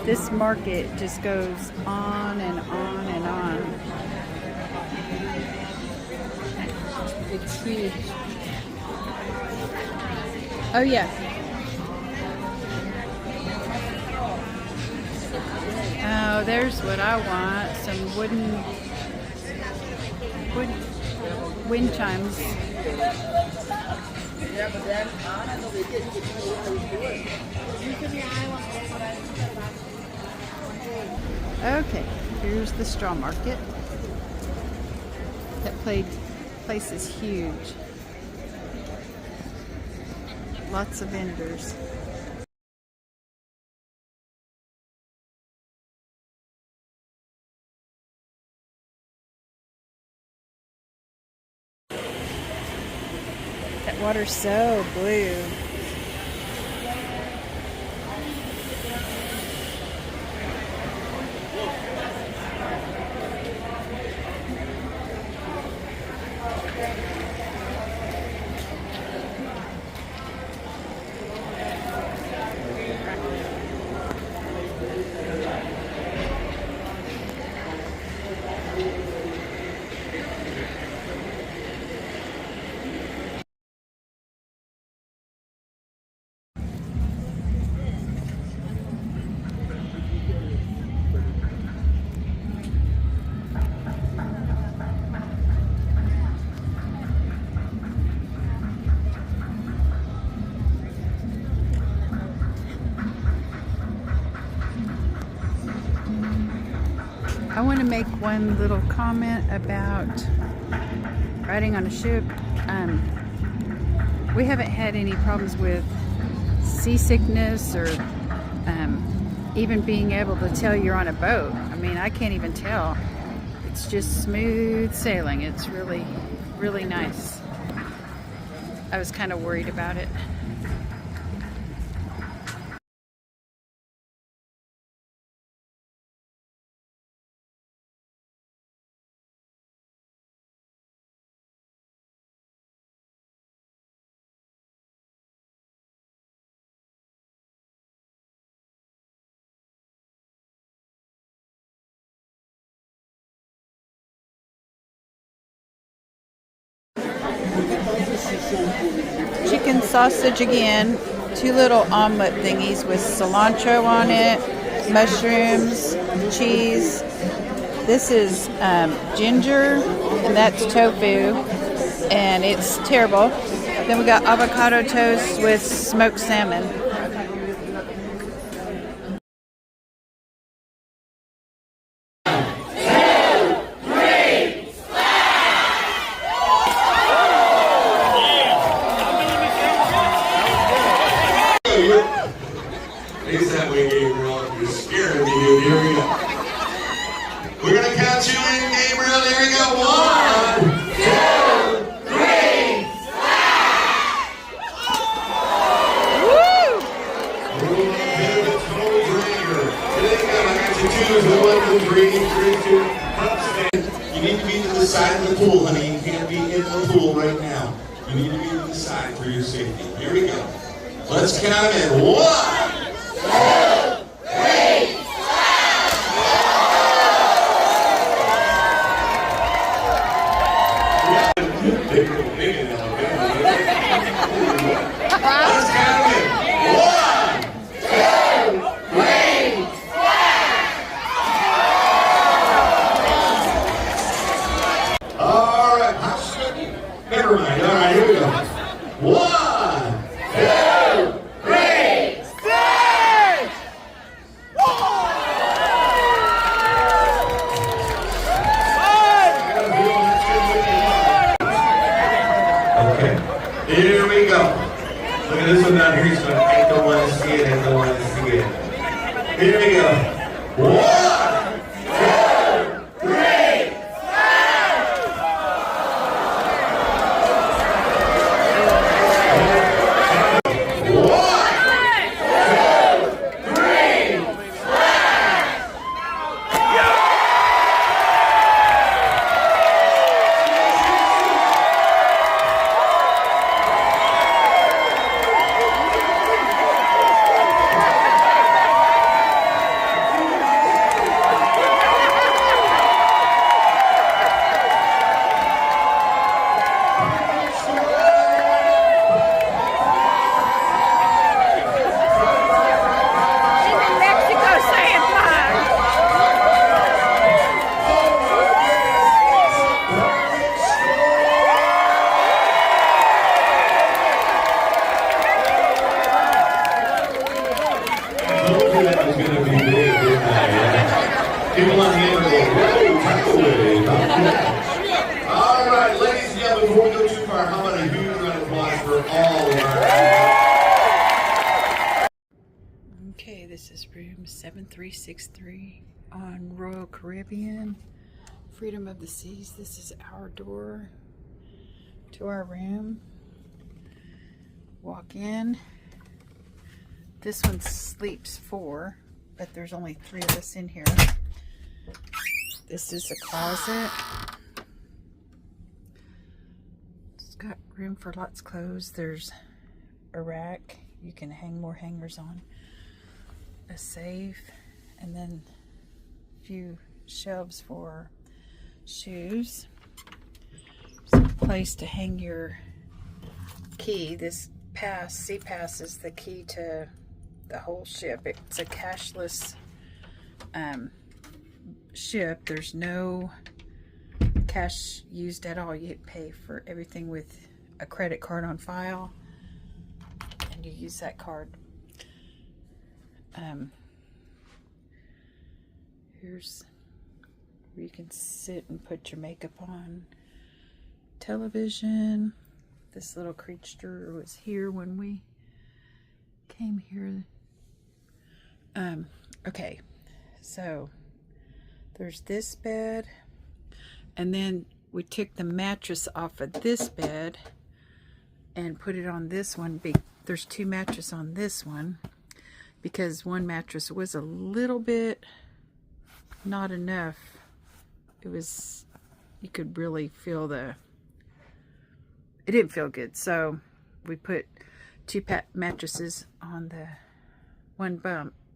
This market just goes on and on and on. It's huge. Oh yeah. Oh, there's what I want. Some wooden wind chimes. Okay, here's the straw market. That place is huge. Lots of vendors. That water's so blue. I want to make one little comment about riding on a ship. We haven't had any problems with seasickness or even being able to tell you're on a boat. I mean, I can't even tell. It's just smooth sailing. It's really, really nice. I was kind of worried about it. Chicken sausage again, 2 little omelet thingies with cilantro on it, mushrooms, cheese. This is ginger, and that's tofu, and it's terrible. Then we got avocado toast with smoked salmon. Face that way, Gabriel. You're scaring me, dude. Here we go. We're going to count you in, Gabriel. Here we go. 1, 2, 3, splash! Woo! Today, I got you choose the 1, 2, 3, 3, 2. You need to be to the side of the pool, honey. You can't be in the pool right now. You need to be to the side for your safety. Here we go. Let's count in. 1, 2, 3, let's count in. 1, 2, 3, all right. Never mind. All right, here we go. 1, 2, 3, splash! Okay, here we go. Look at this one down here. He's going to ain't no one to see it, ain't no one to see it. Here we go. 1, 2, 3, all of our. Okay, this is room 7363 on Royal Caribbean, Freedom of the Seas. This is our door to our room. Walk in. This one sleeps 4, but there's only 3 of us in here. This is a closet. It's got room for lots of clothes. There's a rack you can hang more hangers on. A safe, and then a few shelves for shoes. Some place to hang your key. This sea pass is the key to the whole ship. It's a cashless ship. There's no cash used at all. You pay for everything with a credit card on file, and you use that card. Here's where you can sit and put your makeup on. Television. This little creature was here when we came here. Okay, so there's this bed, and then we took the mattress off of this bed and put it on this one. There's 2 mattresses on this one, because one mattress was a little bit not enough. It was, you could really feel it didn't feel good. So we put 2 mattresses on the one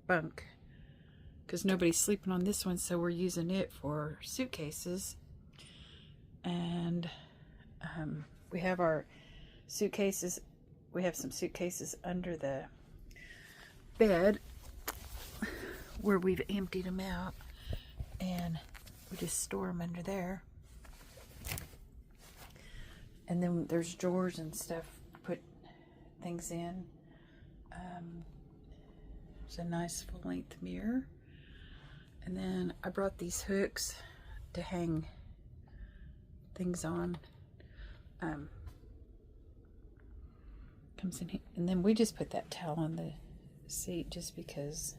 bunk, because nobody's sleeping on this one, so we're using it for suitcases. And we have our suitcases. We have some suitcases under the bed where we've emptied them out, and we just store them under there. And then there's drawers and stuff to put things in. There's a nice full-length mirror, and then I brought these hooks to hang things on. Comes in here, and then we just put that towel on the seat just because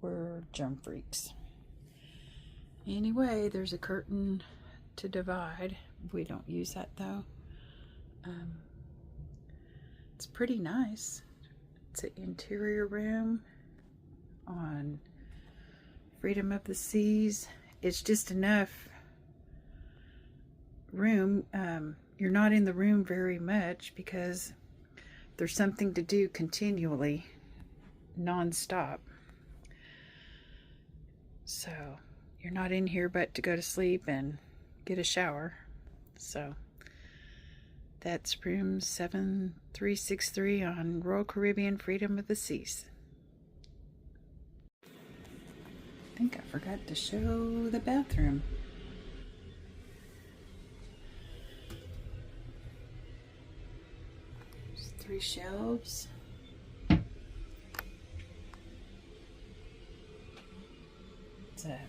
we're germ freaks. Anyway, there's a curtain to divide. We don't use that though. It's pretty nice. It's an interior room on Freedom of the Seas. It's just enough room. You're not in the room very much because there's something to do continually, non-stop. So you're not in here but to go to sleep and get a shower. So that's room 7363 on Royal Caribbean, Freedom of the Seas. I think I forgot to show the bathroom. There's 3 shelves. It's a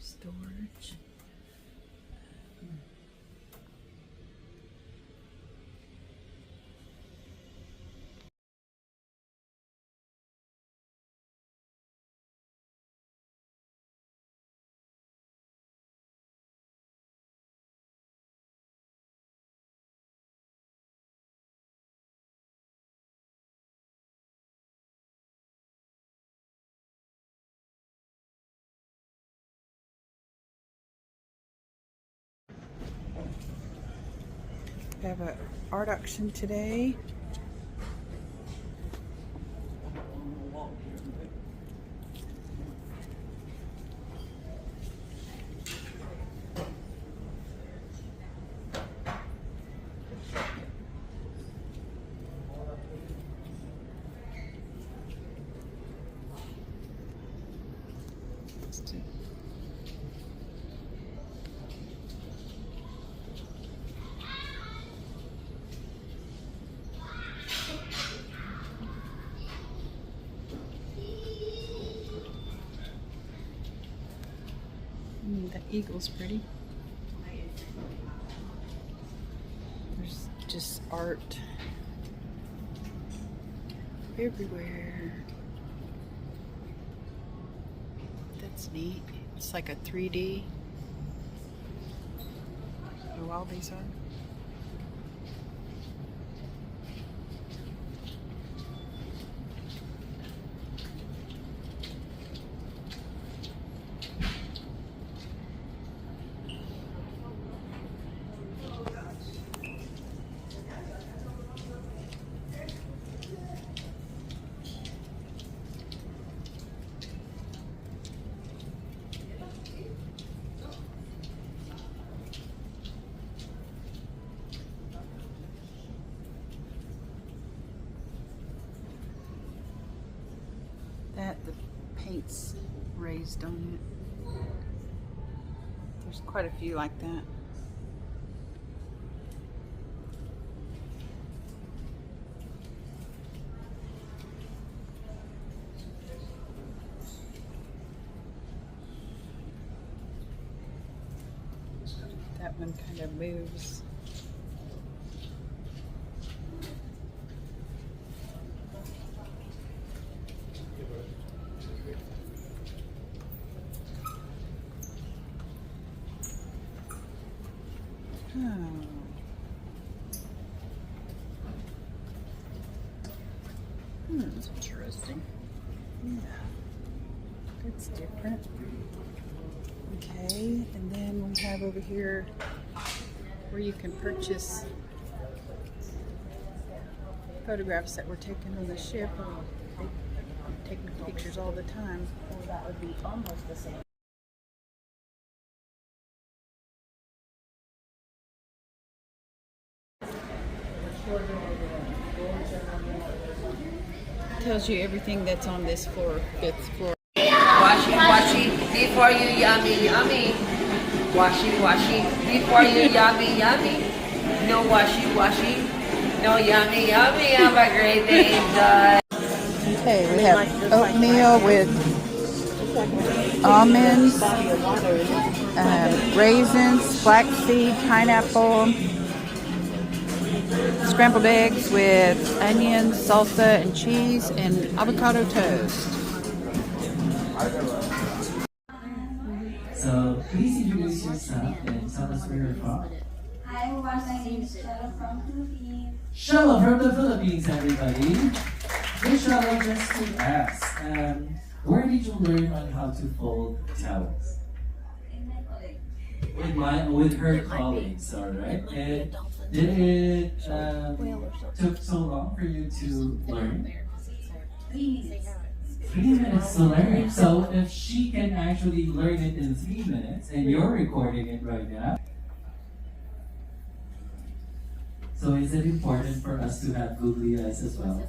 storage. We have an art auction today. That eagle's pretty. There's just art everywhere. That's neat. It's like a 3D. Oh, all these are. That the paint's raised on it. There's quite a few like that. That one kind of moves. That's interesting. Yeah, that's different. Okay, and then we have over here where you can purchase photographs that were taken on the ship. They take pictures all the time. Well, that would be almost the same. Tells you everything that's on this floor, 5th floor. Washy, before you yummy, yummy. Washy, before you yummy, yummy. No washy, no yummy, yummy. Have a great day, guys. Okay, we have oatmeal with almonds, raisins, flaxseed, pineapple, scrambled eggs with onions, salsa, and cheese, and avocado toast. So please introduce yourself and tell us where you're from. Hi everyone, my name is Shella from Philippines. Shella from the Philippines, everybody. Hey Shella, just to ask, where did you learn on how to fold towels? In my colleague. With her colleagues, alright? And did it took so long for you to learn? 3 minutes. 3 minutes to learn. So if she can actually learn it in 3 minutes, and you're recording it right now, so is it important for us to have googly eyes as well?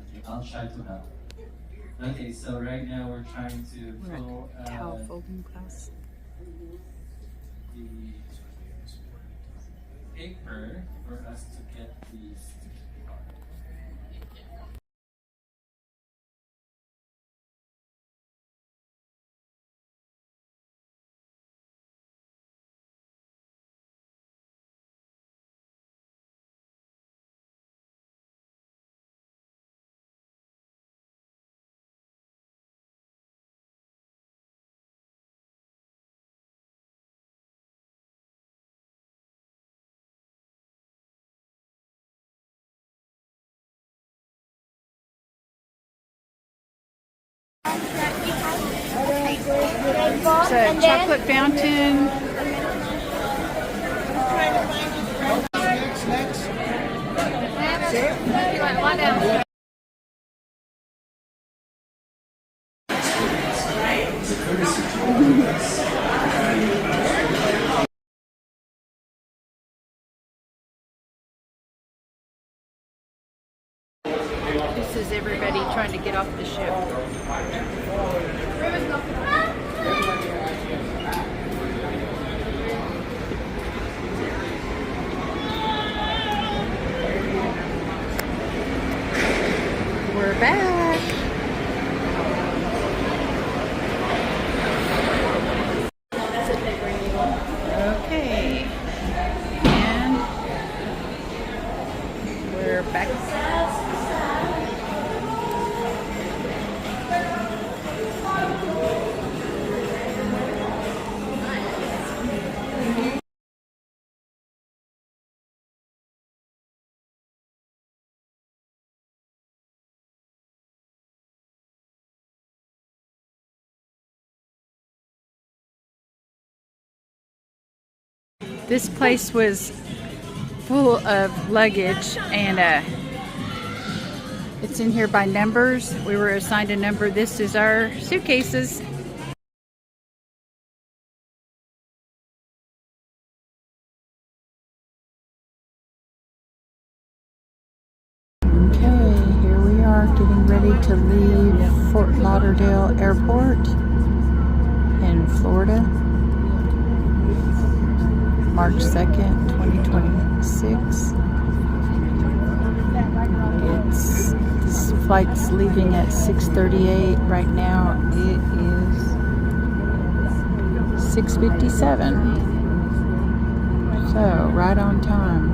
Okay, I'll try to help. Okay, so right now we're trying to pull Towel folding class. the paper for us to get the sticky part. It's a chocolate fountain. This is everybody trying to get off the ship. We're back. This place was full of luggage, and it's in here by numbers. We were assigned a number. This is our suitcases. Okay, here we are getting ready to leave Fort Lauderdale Airport in Florida. March 2nd, 2026. This flight's leaving at 6:38. Right now it is 6:57. So, right on time.